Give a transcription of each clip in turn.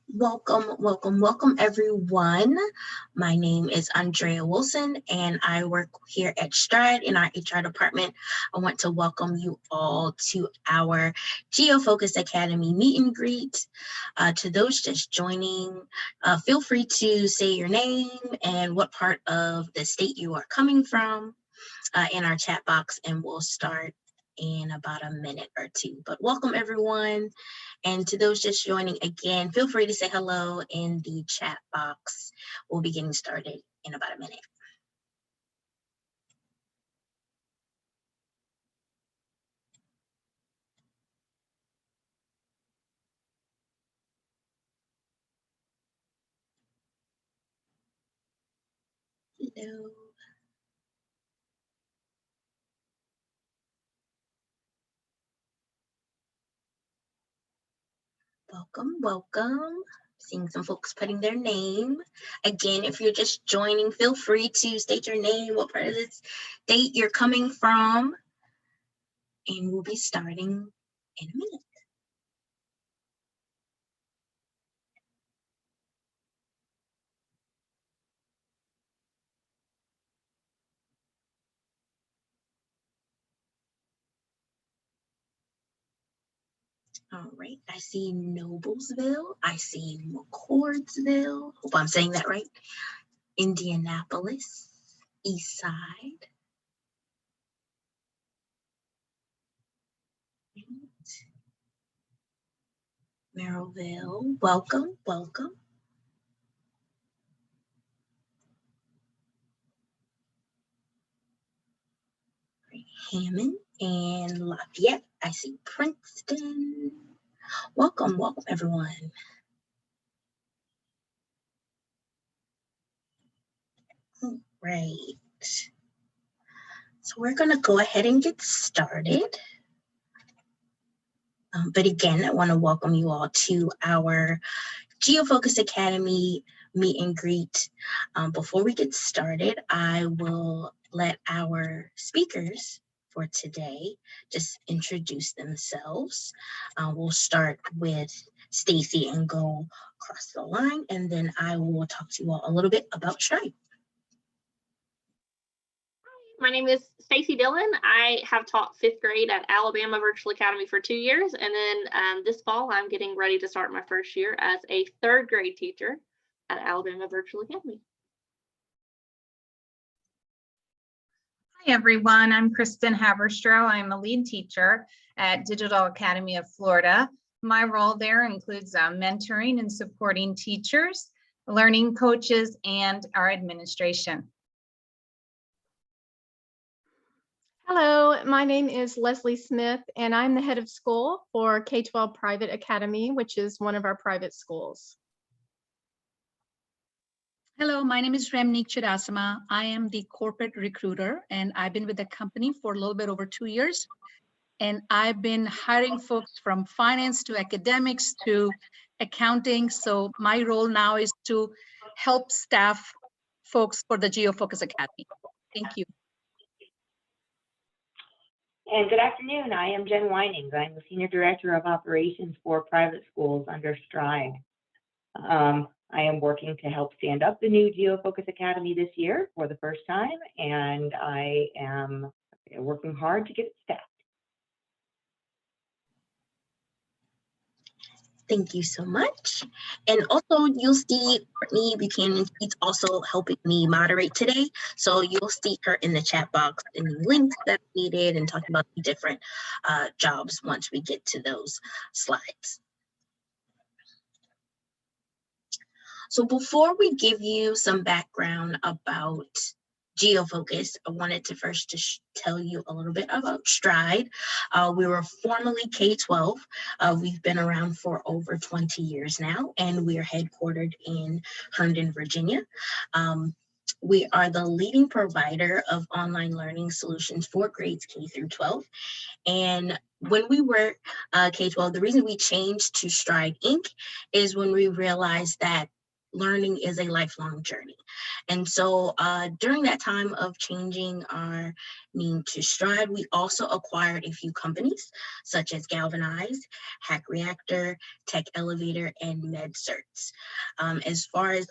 Welcome everyone. My name is Andrea Wilson and I work here at Stride in our HR department. I want to welcome you all to our GeoFocus Academy meet and greet. To those just joining, feel free to say your name and what part of the state you are coming from in our chat box, and we'll start in about a minute or two. But welcome everyone. And to those just joining again, feel free to say hello in the chat box. We'll be getting started in about a minute. Hello. Welcome. Seeing some folks putting their name. Again, if you're just joining, feel free to state your name, what part of the state you're coming from, and we'll be starting in a minute. All right, I see Noblesville, I see McCordsville, hope I'm saying that right, Indianapolis, East Side, Merrillville, welcome. Hammond and Lafayette, I see Princeton. Welcome everyone. All right. So we're gonna go ahead and get started. But again, I wanna welcome you all to our GeoFocus Academy meet and greet. Before we get started, I will let our speakers for today just introduce themselves. We'll start with Stacy and go across the line, and then I will talk to you all a little bit about Stride. My name is Stacy Dillon. I have taught 5th grade at Alabama Virtual Academy for 2 years, and then this fall I'm getting ready to start my first year as a 3rd grade teacher at Alabama Virtual Academy. Hi everyone, I'm Kristen Haberstroh. I'm a lead teacher at Digital Academy of Florida. My role there includes mentoring and supporting teachers, learning coaches, and our administration. Hello, my name is Leslie Smith, and I'm the head of school for K-12 Private Academy, which is one of our private schools. Hello, my name is Remnik Chidasama. I am the corporate recruiter, and I've been with the company for a little bit over 2 years. And I've been hiring folks from finance to academics to accounting. So my role now is to help staff folks for the GeoFocus Academy. Thank you. And good afternoon, I am Jen Winings. I'm the Senior Director of Operations for Private Schools under Stride. I am working to help stand up the new GeoFocus Academy this year for the first time, and I am working hard to get it staffed. Thank you so much. And also you'll see Courtney Buchanan, she's also helping me moderate today. So you'll see her in the chat box and the links that's needed and talking about the different jobs once we get to those slides. So before we give you some background about GeoFocus, I wanted to first just tell you a little bit about Stride. We were formerly K-12. We've been around for over 20 years now, and we are headquartered in Herndon, Virginia. We are the leading provider of online learning solutions for grades K through 12. And when we were K-12, the reason we changed to Stride Inc. is when we realized that learning is a lifelong journey. And so during that time of changing our name to Stride, we also acquired a few companies such as Galvanize, Hack Reactor, Tech Elevator, and MedCerts. As far as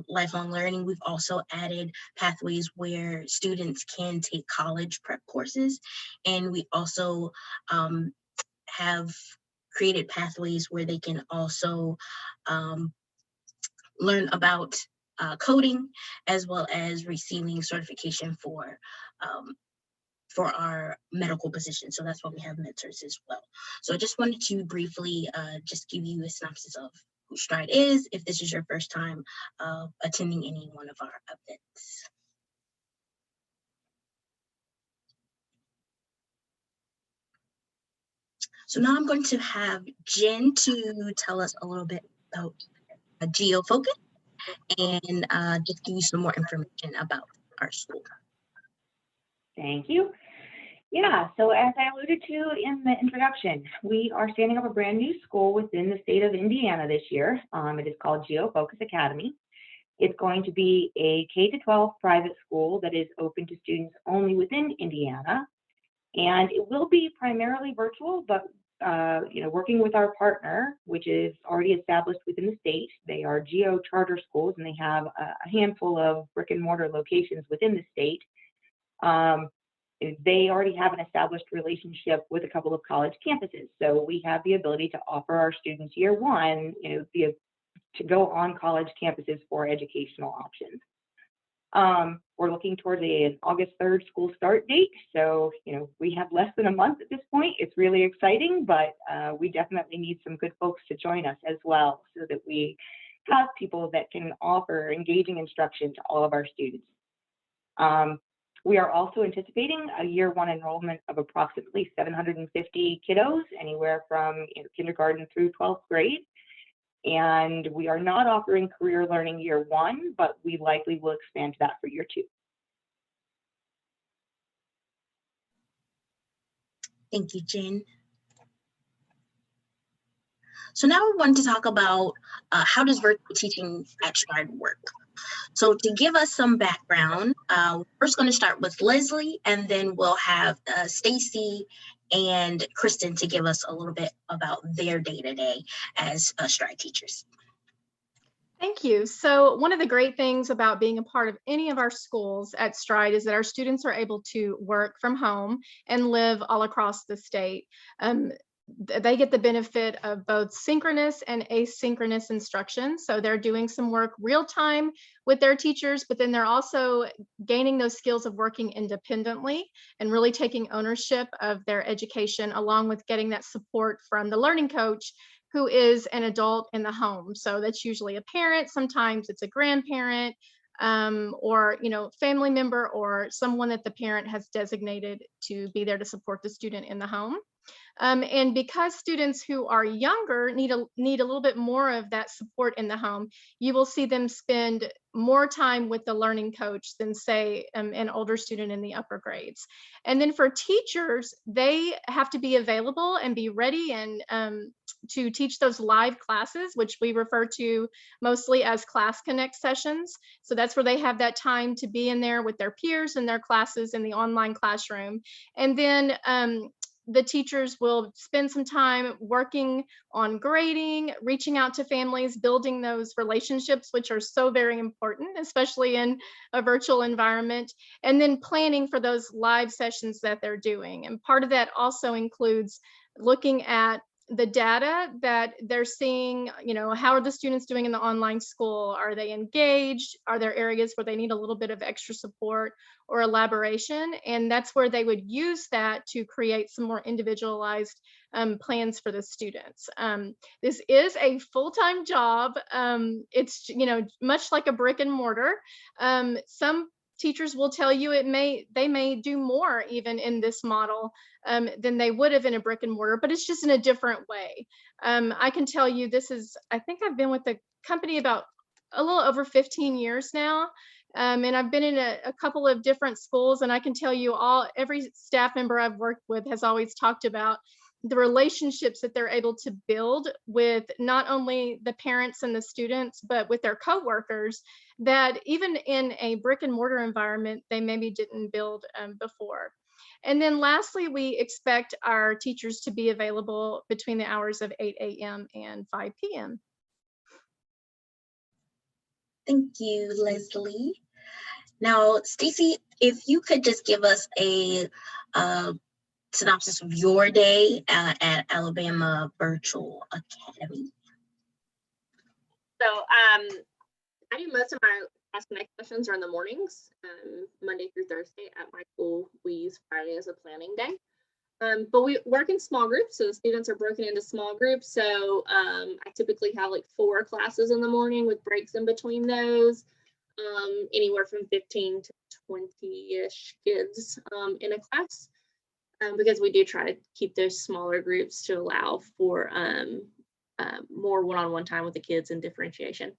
lifelong learning, we've also added pathways where students can take college prep courses. And we also have created pathways where they can also learn about coding, as well as receiving certification for our medical position. So that's why we have MedCerts as well. So I just wanted to briefly just give you a synopsis of who Stride is, if this is your first time attending any one of our events. So now I'm going to have Jen to tell us a little bit about GeoFocus and just give you some more information about our school. Thank you. Yeah, so as I alluded to in the introduction, we are standing up a brand new school within the state of Indiana this year. It is called GeoFocus Academy. It's going to be a K-12 private school that is open to students only within Indiana. And it will be primarily virtual, but working with our partner, which is already established within the state. They are Geo Charter Schools, and they have a handful of brick and mortar locations within the state. They already have an established relationship with a couple of college campuses. So we have the ability to offer our students year one, to go on college campuses for educational options. We're looking towards an August 3rd school start date. So, we have less than a month at this point. It's really exciting, but we definitely need some good folks to join us as well, so that we have people that can offer engaging instruction to all of our students. We are also anticipating a year one enrollment of approximately 750 kiddos, anywhere from kindergarten through 12th grade. And we are not offering career learning year one, but we likely will expand to that for year two. Thank you, Jen. So now we want to talk about how does virtual teaching at Stride work? So to give us some background, we're first going to start with Leslie, and then we'll have Stacy and Kristen to give us a little bit about their day-to-day as Stride teachers. Thank you. So one of the great things about being a part of any of our schools at Stride is that our students are able to work from home and live all across the state. They get the benefit of both synchronous and asynchronous instruction. So they're doing some work real time with their teachers, but then they're also gaining those skills of working independently and really taking ownership of their education, along with getting that support from the learning coach, who is an adult in the home. So that's usually a parent, sometimes it's a grandparent, or family member, or someone that the parent has designated to be there to support the student in the home. And because students who are younger need a little bit more of that support in the home, you will see them spend more time with the learning coach than, say, an older student in the upper grades. And then for teachers, they have to be available and be ready and to teach those live classes, which we refer to mostly as Class Connect sessions. So that's where they have that time to be in there with their peers and their classes in the online classroom. And then the teachers will spend some time working on grading, reaching out to families, building those relationships, which are so very important, especially in a virtual environment, and then planning for those live sessions that they're doing. And part of that also includes looking at the data that they're seeing, how are the students doing in the online school? Are they engaged? Are there areas where they need a little bit of extra support or elaboration? And that's where they would use that to create some more individualized plans for the students. This is a full-time job. It's, much like a brick and mortar. Some teachers will tell you they may do more even in this model than they would have in a brick and mortar, but it's just in a different way. I can tell you I think I've been with the company about a little over 15 years now. And I've been in a couple of different schools, and I can tell you every staff member I've worked with has always talked about the relationships that they're able to build with not only the parents and the students, but with their coworkers that even in a brick and mortar environment, they maybe didn't build before. And then lastly, we expect our teachers to be available between the hours of 8 a.m. and 5 p.m. Thank you, Leslie. Now, Stacy, if you could just give us a synopsis of your day at Alabama Virtual Academy. So I do most of my Ask Connect sessions are in the mornings, Monday through Thursday. At my school, we use Friday as a planning day. But we work in small groups, so the students are broken into small groups. So I typically have like 4 classes in the morning with breaks in between those, anywhere from 15 to 20-ish kids in a class, because we do try to keep those smaller groups to allow for more one-on-one time with the kids and differentiation.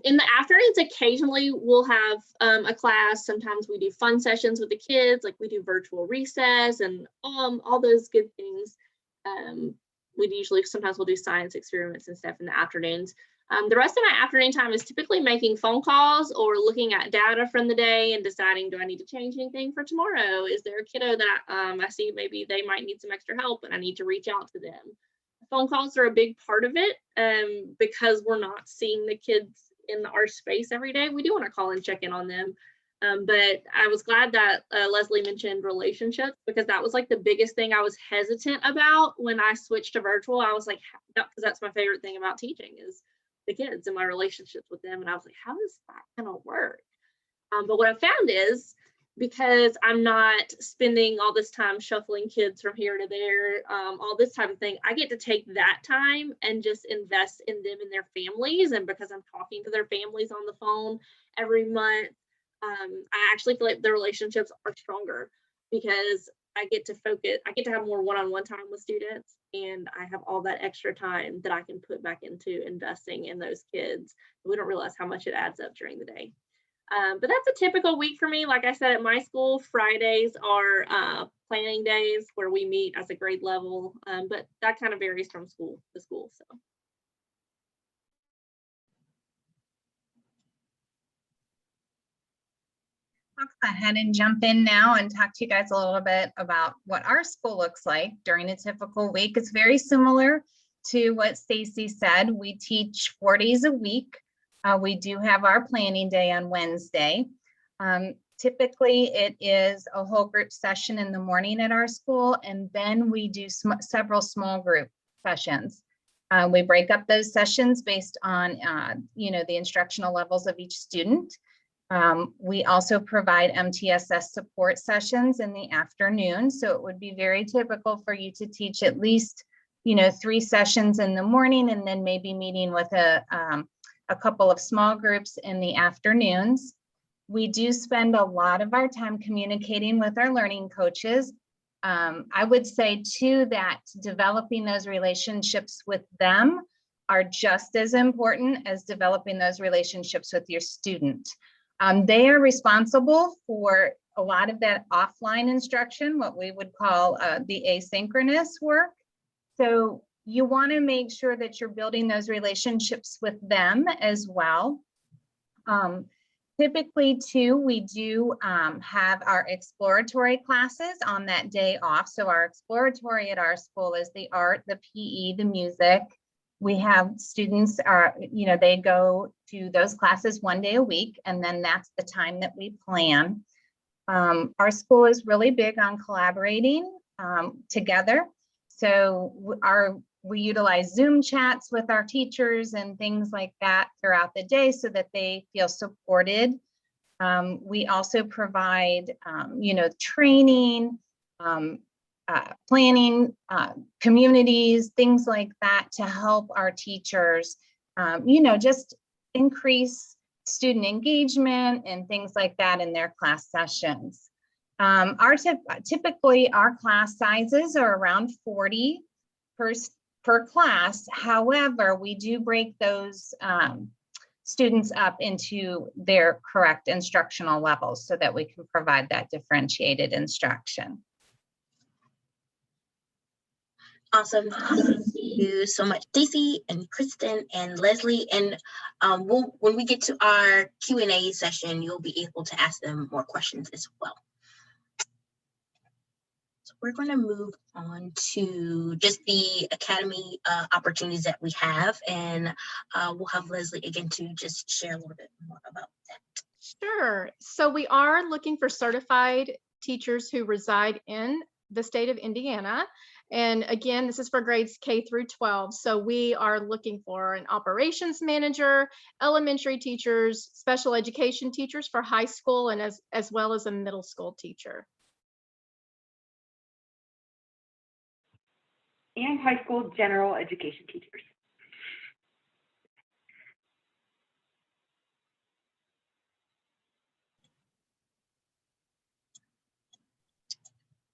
In the afternoons, occasionally we'll have a class. Sometimes we do fun sessions with the kids, like we do virtual recess and all those good things. Sometimes we'll do science experiments and stuff in the afternoons. The rest of my afternoon time is typically making phone calls or looking at data from the day and deciding, do I need to change anything for tomorrow? Is there a kiddo that I see maybe they might need some extra help and I need to reach out to them? Phone calls are a big part of it because we're not seeing the kids in our space every day. We do want to call and check in on them. But I was glad that Leslie mentioned relationships, because that was like the biggest thing I was hesitant about when I switched to virtual. I was like, because that's my favorite thing about teaching is the kids and my relationships with them. And I was like, how is that going to work? But what I found is, because I'm not spending all this time shuffling kids from here to there, all this type of thing, I get to take that time and just invest in them and their families. And because I'm talking to their families on the phone every month, I actually feel like the relationships are stronger because I get to focus, I get to have more one-on-one time with students, and I have all that extra time that I can put back into investing in those kids. We don't realize how much it adds up during the day. But that's a typical week for me. Like I said, at my school, Fridays are planning days where we meet as a grade level, but that kind of varies from school to school. So. I'll go ahead and jump in now and talk to you guys a little bit about what our school looks like during a typical week. It's very similar to what Stacy said. We teach 4 days a week. We do have our planning day on Wednesday. Typically, it is a whole group session in the morning at our school, and then we do several small group sessions. We break up those sessions based on the instructional levels of each student. We also provide MTSS support sessions in the afternoon, so it would be very typical for you to teach at least 3 sessions in the morning, and then maybe meeting with a couple of small groups in the afternoons. We do spend a lot of our time communicating with our learning coaches. I would say too that developing those relationships with them are just as important as developing those relationships with your student. They are responsible for a lot of that offline instruction, what we would call the asynchronous work. So you want to make sure that you're building those relationships with them as well. Typically too, we do have our exploratory classes on that day off. So our exploratory at our school is the art, the PE, the music. We have students they go to those classes 1 day a week, and then that's the time that we plan. Our school is really big on collaborating together. So we utilize Zoom chats with our teachers and things like that throughout the day so that they feel supported. We also provide, training, planning, communities, things like that to help our teachers, just increase student engagement and things like that in their class sessions. Typically, our class sizes are around 40 per class. However, we do break those students up into their correct instructional levels so that we can provide that differentiated instruction. Awesome. Thank you so much, Stacey and Kristen and Leslie. And when we get to our Q&A session, you'll be able to ask them more questions as well. So we're going to move on to just the academy opportunities that we have, and we'll have Leslie again to just share a little bit more about that. Sure. So we are looking for certified teachers who reside in the state of Indiana. And again, this is for grades K through 12. So we are looking for an operations manager, elementary teachers, special education teachers for high school, and as well as a middle school teacher. And high school general education teachers.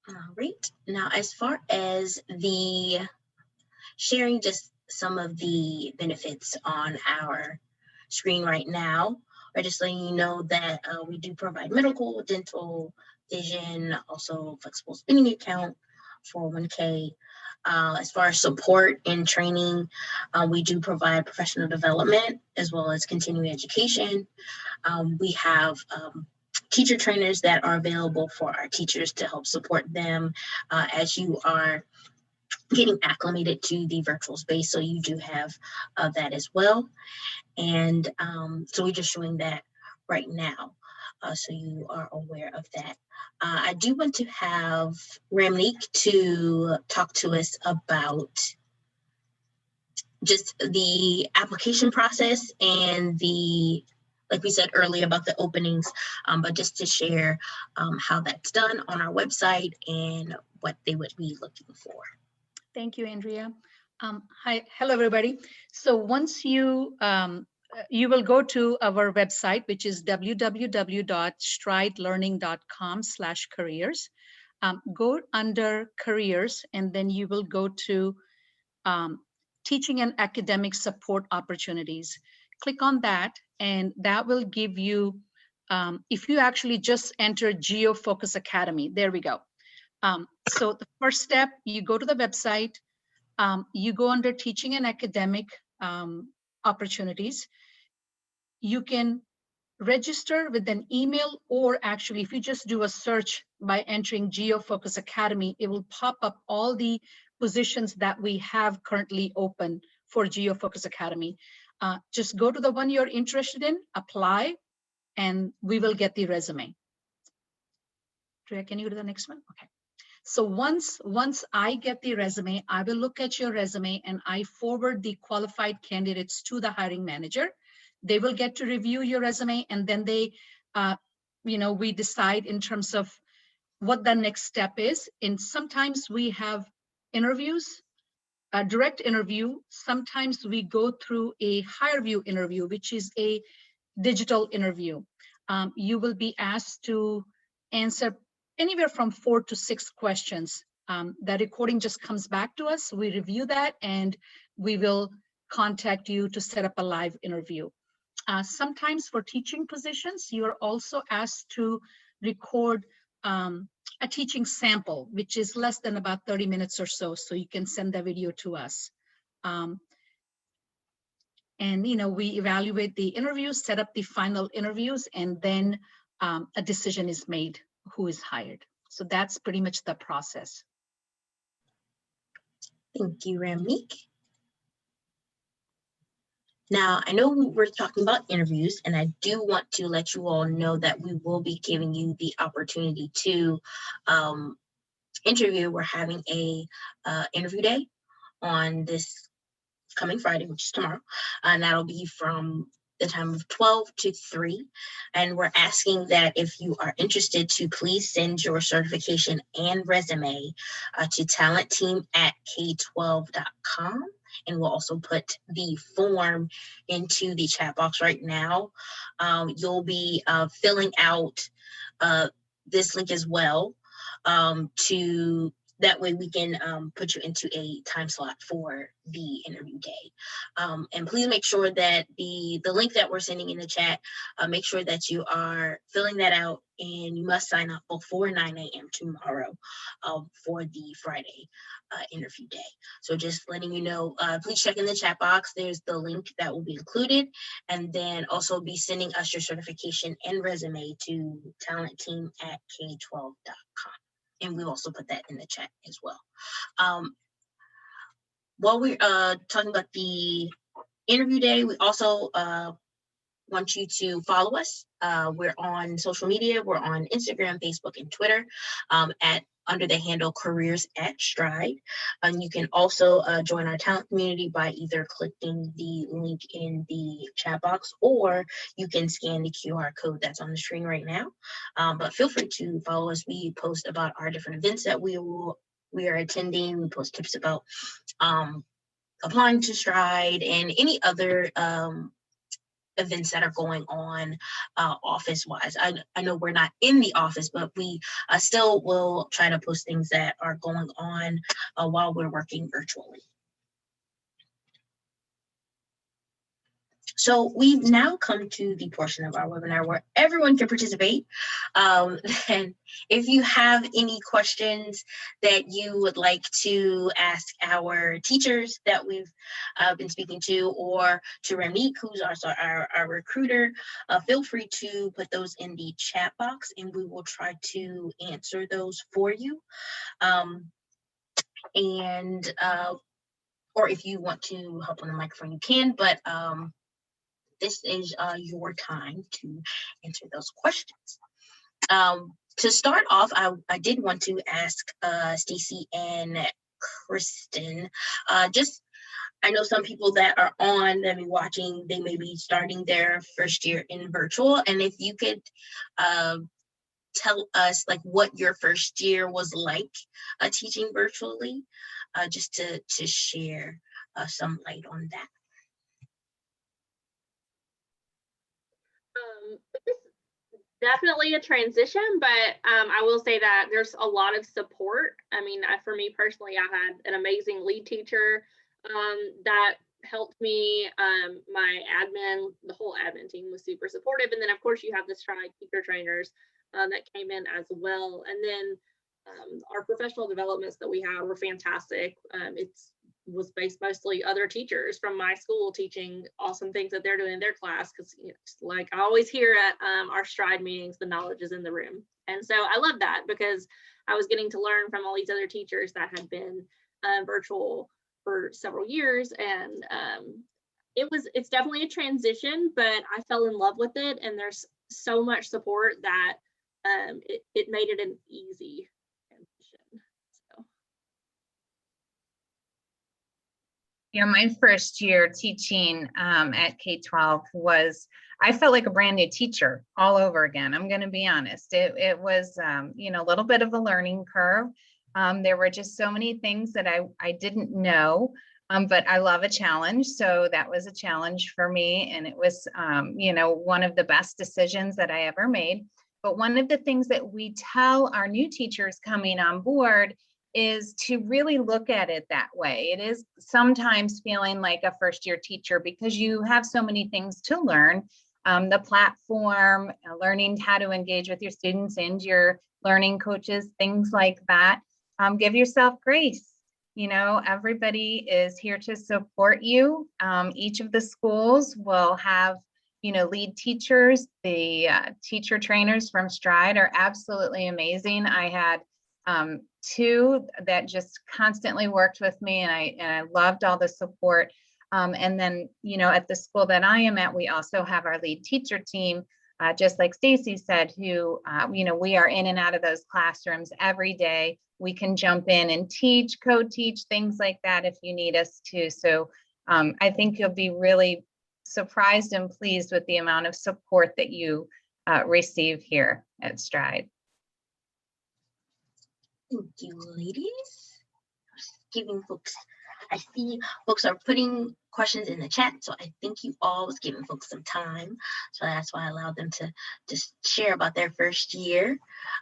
All right. Now, as far as the sharing just some of the benefits on our screen right now, or just letting you know that we do provide medical, dental, vision, also flexible spending account, 401k. As far as support and training, we do provide professional development as well as continuing education. We have teacher trainers that are available for our teachers to help support them as you are getting acclimated to the virtual space. So you do have that as well. And so we're just showing that right now. So you are aware of that. I do want to have Ramneek to talk to us about just the application process and the, like we said earlier about the openings, but just to share how that's done on our website and what they would be looking for. Thank you, Andrea. Hello, everybody. So once you will go to our website, which is www.stridelearning.com/careers. Go under careers, and then you will go to teaching and academic support opportunities. Click on that, and that will give you, if you actually just enter GeoFocus Academy, there we go. So the first step, you go to the website, you go under teaching and academic opportunities. You can register with an email, or actually, if you just do a search by entering GeoFocus Academy, it will pop up all the positions that we have currently open for GeoFocus Academy. Just go to the one you're interested in, apply, and we will get the resume. Drea, can you go to the next one? Okay. So once I get the resume, I will look at your resume and I forward the qualified candidates to the hiring manager. They will get to review your resume, and then they, we decide in terms of what the next step is. And sometimes we have interviews, a direct interview. Sometimes we go through a HireVue interview, which is a digital interview. You will be asked to answer anywhere from 4 to 6 questions. That recording just comes back to us. We review that, and we will contact you to set up a live interview. Sometimes for teaching positions, you are also asked to record a teaching sample, which is less than about 30 minutes or so. So you can send the video to us. And we evaluate the interviews, set up the final interviews, and then a decision is made who is hired. So that's pretty much the process. Thank you, Ramneek. Now, I know we're talking about interviews, and I do want to let you all know that we will be giving you the opportunity to interview. We're having a interview day on this coming Friday, which is tomorrow, and that'll be from the time of 12 to 3. And we're asking that if you are interested to please send your certification and resume to talentteam@k12.com. And we'll also put the form into the chat box right now. You'll be filling out this link as well to that way we can put you into a time slot for the interview day. And please make sure that the link that we're sending in the chat, make sure that you are filling that out, and you must sign up before 9 a.m. tomorrow for the Friday interview day. So just letting you know, please check in the chat box. There's the link that will be included, and then also be sending us your certification and resume to talentteam@k12.com. And we'll also put that in the chat as well. While we're talking about the interview day, we also want you to follow us. We're on social media. We're on Instagram, Facebook, and Twitter under the handle Careers at Stride. And you can also join our talent community by either clicking the link in the chat box, or you can scan the QR code that's on the screen right now. But feel free to follow us. We post about our different events that we are attending. We post tips about applying to Stride and any other events that are going on office-wise. I know we're not in the office, but we still will try to post things that are going on while we're working virtually. So we've now come to the portion of our webinar where everyone can participate. And if you have any questions that you would like to ask our teachers that we've been speaking to, or to Ramneek, who's our recruiter, feel free to put those in the chat box, and we will try to answer those for you. Or if you want to hop on the microphone, you can, but this is your time to answer those questions. To start off, I did want to ask Stacy and Kristen, I know some people that are on, that be watching, they may be starting their first year in virtual, and if you could tell us like what your first year was like teaching virtually, just to share some light on that. Definitely a transition, but I will say that there's a lot of support. I mean, for me personally, I had an amazing lead teacher that helped me. My admin, the whole admin team was super supportive. And then of course you have the Stride teacher trainers that came in as well. And then our professional developments that we have were fantastic. Was based mostly other teachers from my school teaching awesome things that they're doing in their class, because like I always hear at our Stride meetings, the knowledge is in the room. And so I love that, because I was getting to learn from all these other teachers that had been virtual for several years. And it's definitely a transition, but I fell in love with it, and there's so much support that it made it an easy transition. Yeah, my first year teaching at K-12 I felt like a brand new teacher all over again. I'm going to be honest. It was, a little bit of a learning curve. There were just so many things that I didn't know, but I love a challenge. So that was a challenge for me. And it was, one of the best decisions that I ever made. But one of the things that we tell our new teachers coming on board is to really look at it that way. It is sometimes feeling like a first year teacher because you have so many things to learn. The platform, learning how to engage with your students and your learning coaches, things like that. Give yourself grace. Everybody is here to support you. Each of the schools will have, lead teachers. The teacher trainers from Stride are absolutely amazing. I had two that just constantly worked with me, and I loved all the support. And then, at the school that I am at, we also have our lead teacher team, just like Stacy said, who, we are in and out of those classrooms every day. We can jump in and teach, co-teach, things like that if you need us to. So I think you'll be really surprised and pleased with the amount of support that you receive here at Stride. Thank you, ladies. Giving folks, I see folks are putting questions in the chat, so I think you all was giving folks some time. So that's why I allowed them to just share about their first year.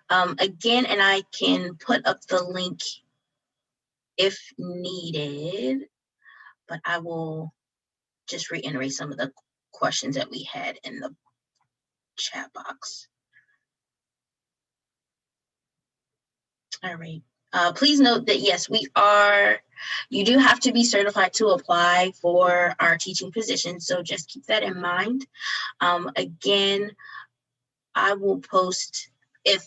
Again, and I can put up the link if needed, but I will just reiterate some of the questions that we had in the chat box. All right. Please note that yes, you do have to be certified to apply for our teaching position. So just keep that in mind. Again, I will post if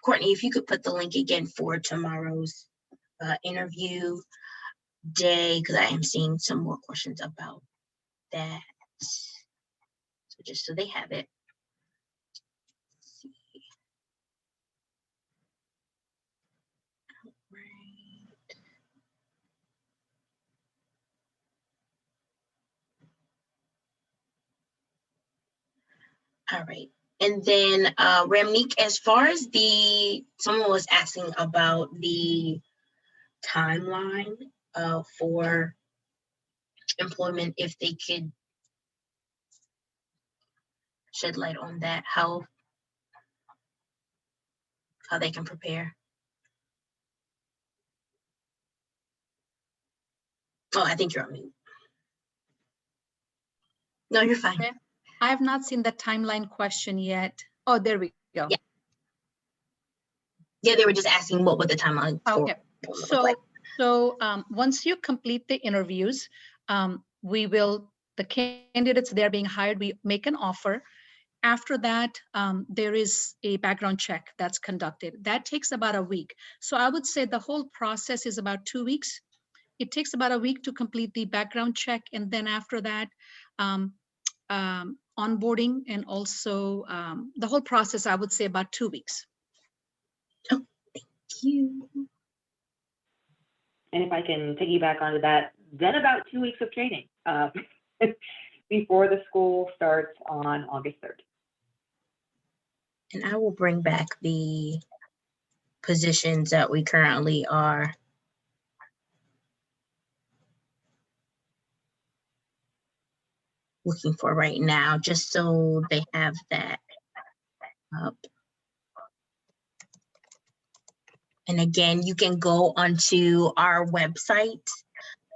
Courtney, if you could put the link again for tomorrow's interview day, because I am seeing some more questions about that. So just so they have it. All right. And then Ramneek, as far as someone was asking about the timeline for employment, if they could shed light on that, how they can prepare. Oh, I think you're on mute. No, you're fine. Okay. I have not seen the timeline question yet. Oh, there we go. Yeah, they were just asking what would the timeline for. Okay. So once you complete the interviews, the candidates they're being hired, we make an offer. After that, there is a background check that's conducted. That takes about a week. So I would say the whole process is about 2 weeks. It takes about a week to complete the background check. And then after that, onboarding and also the whole process, I would say about 2 weeks. Oh, thank you. And if I can piggyback onto that, then about 2 weeks of training before the school starts on August 3rd. And I will bring back the positions that we currently are looking for right now, just so they have that up. And again, you can go onto our website,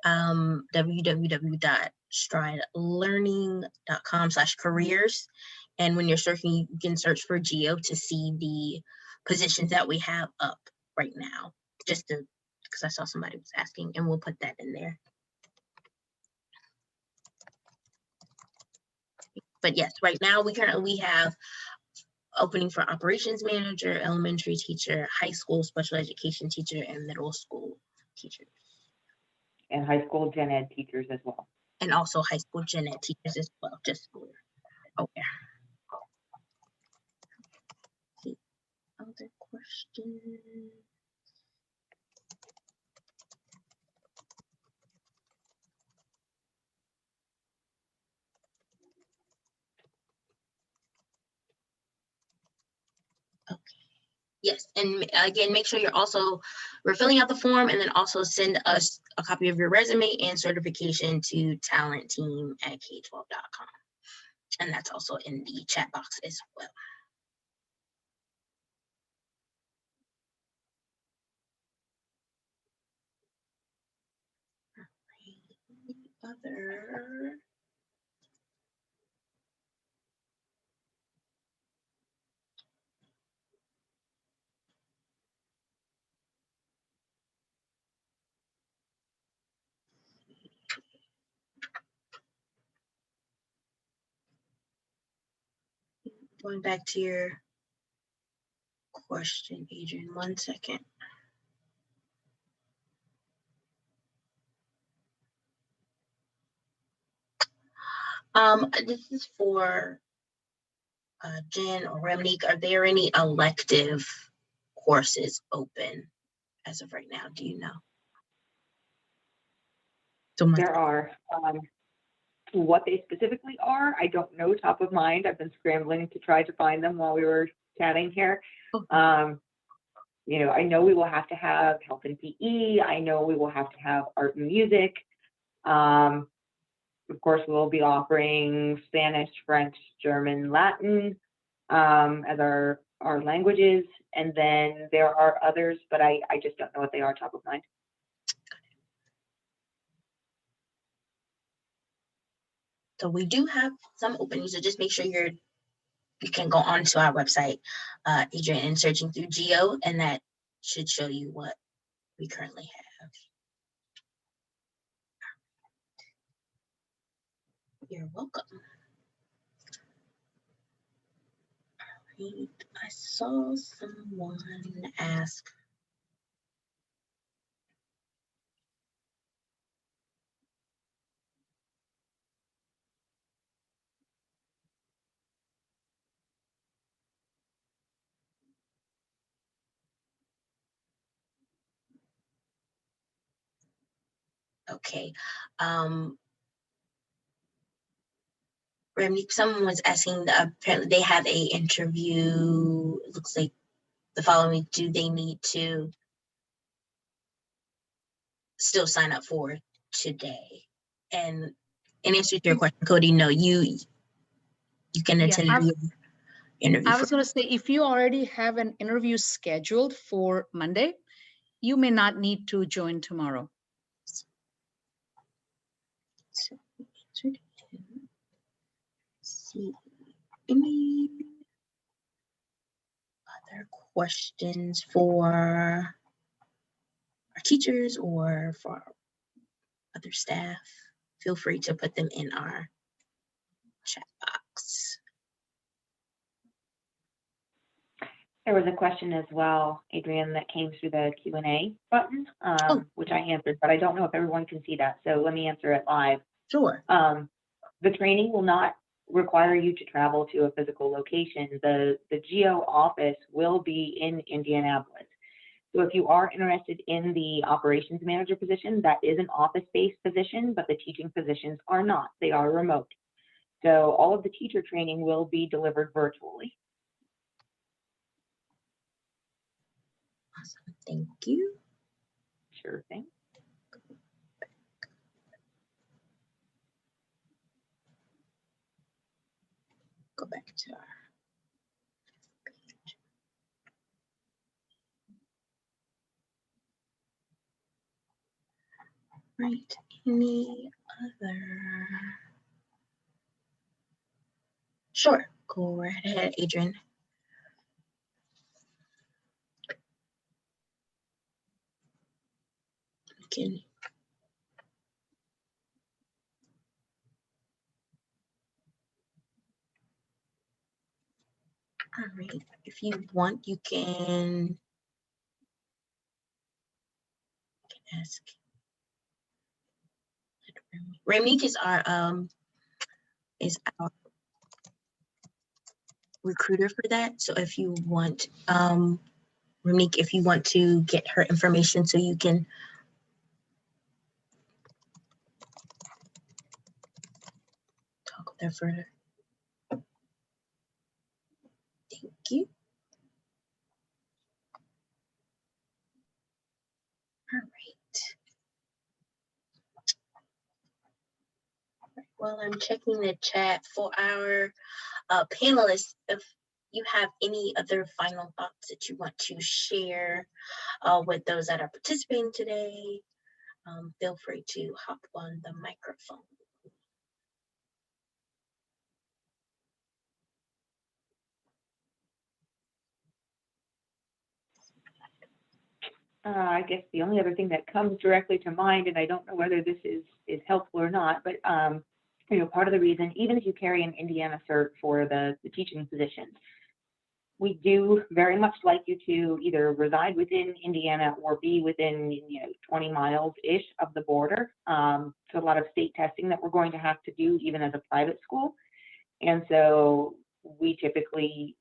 www.stridelearning.com/careers. And when you're searching, you can search for GEO to see the positions that we have up right now, just because I saw somebody was asking, and we'll put that in there. But yes, right now we currently have opening for operations manager, elementary teacher, high school special education teacher, and middle school teachers. And high school gen ed teachers as well. And also high school gen ed teachers as well, just so we're aware. Other questions? Okay. Yes, and again, make sure we're filling out the form, and then also send us a copy of your resume and certification to talentteam@k12.com. And that's also in the chat box as well. Other. Going back to your question, Adrian, 1 second. This is for Jen or Remnick. Are there any elective courses open as of right now? Do you know? There are. What they specifically are, I don't know top of mind. I've been scrambling to try to find them while we were chatting here. Okay. You know, I know we will have to have health and PE. I know we will have to have art and music. Of course, we'll be offering Spanish, French, German, Latin as our are languages, and then there are others, but I just don't know what they are top of mind. So we do have some openings, so just make sure you can go onto our website, Adrian, and searching through Geo, and that should show you what we currently have. You're welcome. All right, I saw someone ask. Okay. Someone was asking, apparently they have a interview, it looks like the following week. Do they need to still sign up for today? And in answer to your question, Cody, no, you can attend your interview. I was going to say, if you already have an interview scheduled for Monday, you may not need to join tomorrow. So, see any other questions for our teachers or for other staff? Feel free to put them in our chat box. There was a question as well, Adrian, that came through the Q&A button, which I answered, but I don't know if everyone can see that. So let me answer it live. Sure. The training will not require you to travel to a physical location. The GEO office will be in Indianapolis. So if you are interested in the operations manager position, that is an office-based position, but the teaching positions are not. They are remote. So all of the teacher training will be delivered virtually. Awesome. Thank you. Sure thing. Go back to our page. Right. Any other? Sure. Go right ahead, Adrian. Can all right. If you want, you can ask. Ramik is our recruiter for that. So if you want, Ramik, if you want to get her information so you can talk with her further. Thank you. All right. Well, I'm checking the chat for our panelists. If you have any other final thoughts that you want to share with those that are participating today, feel free to hop on the microphone. I guess the only other thing that comes directly to mind, and I don't know whether this is helpful or not, but you know, part of the reason, even if you carry an Indiana cert for the teaching positions, we do very much like you to either reside within Indiana or be within 20 miles-ish of the border. So a lot of state testing that we're going to have to do even as a private school. And so we typically,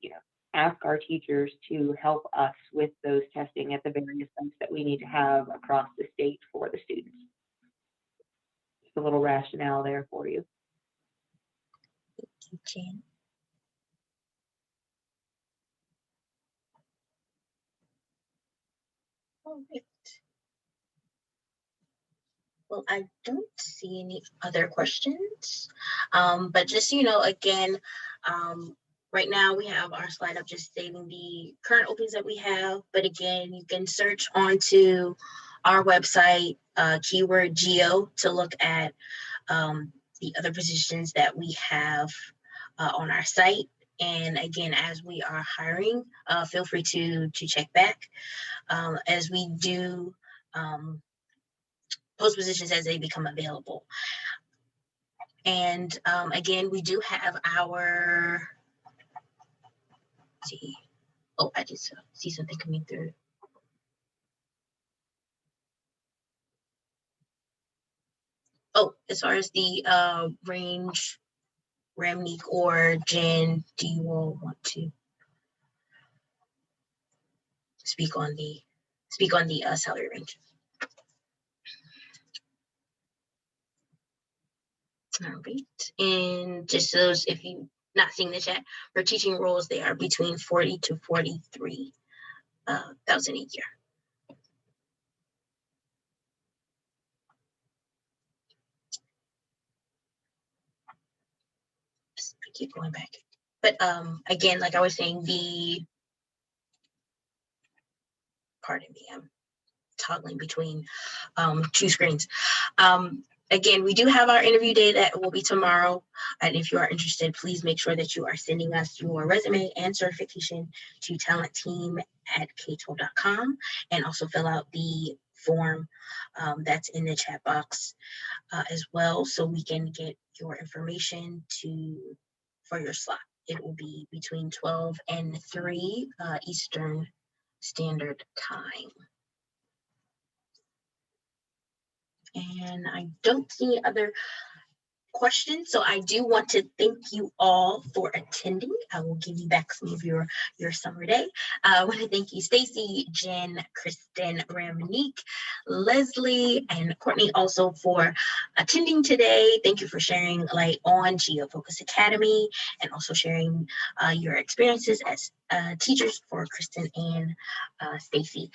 ask our teachers to help us with those testing at the various sites that we need to have across the state for the students. Just a little rationale there for you. Thank you, Jan. All right. Well, I don't see any other questions, but just, again, Right now we have our slide up just stating the current openings that we have, but again, you can search onto our website, keyword geo, to look at the other positions that we have on our site. And again, as we are hiring, feel free to check back as we do post positions as they become available. And again, we do have our, let's see, oh, I just see something coming through. Oh, as far as the range, Ramnik or Jen, do you all want to speak on the salary range? All right, and just those, if you not seeing the chat, for teaching roles, they are between 40 to 43 thousand a year. I keep going back, but again, like I was saying, pardon me, I'm toggling between two screens. Again, we do have our interview day that will be tomorrow. And if you are interested, please make sure that you are sending us your resume and certification to talentteam@k12.com, and also fill out the form that's in the chat box as well, so we can get your information for your slot. It will be between 12 and 3 Eastern Standard Time. And I don't see other questions, so I do want to thank you all for attending. I will give you back some of your summer day. I want to thank you, Stacy, Jen, Kristen, Ramonique, Leslie, and Courtney also for attending today. Thank you for sharing light on GeoFocus Academy and also sharing your experiences as teachers for Kristen and Stacy.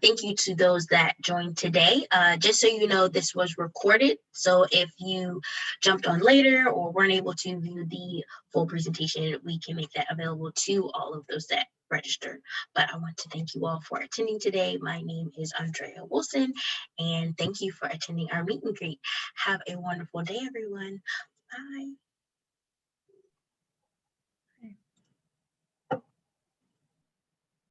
Thank you to those that joined today. Just so you know, this was recorded, so if you jumped on later or weren't able to view the full presentation, we can make that available to all of those that registered. But I want to thank you all for attending today. My name is Andrea Wilson, and thank you for attending our meet and greet. Have a wonderful day, everyone. Bye.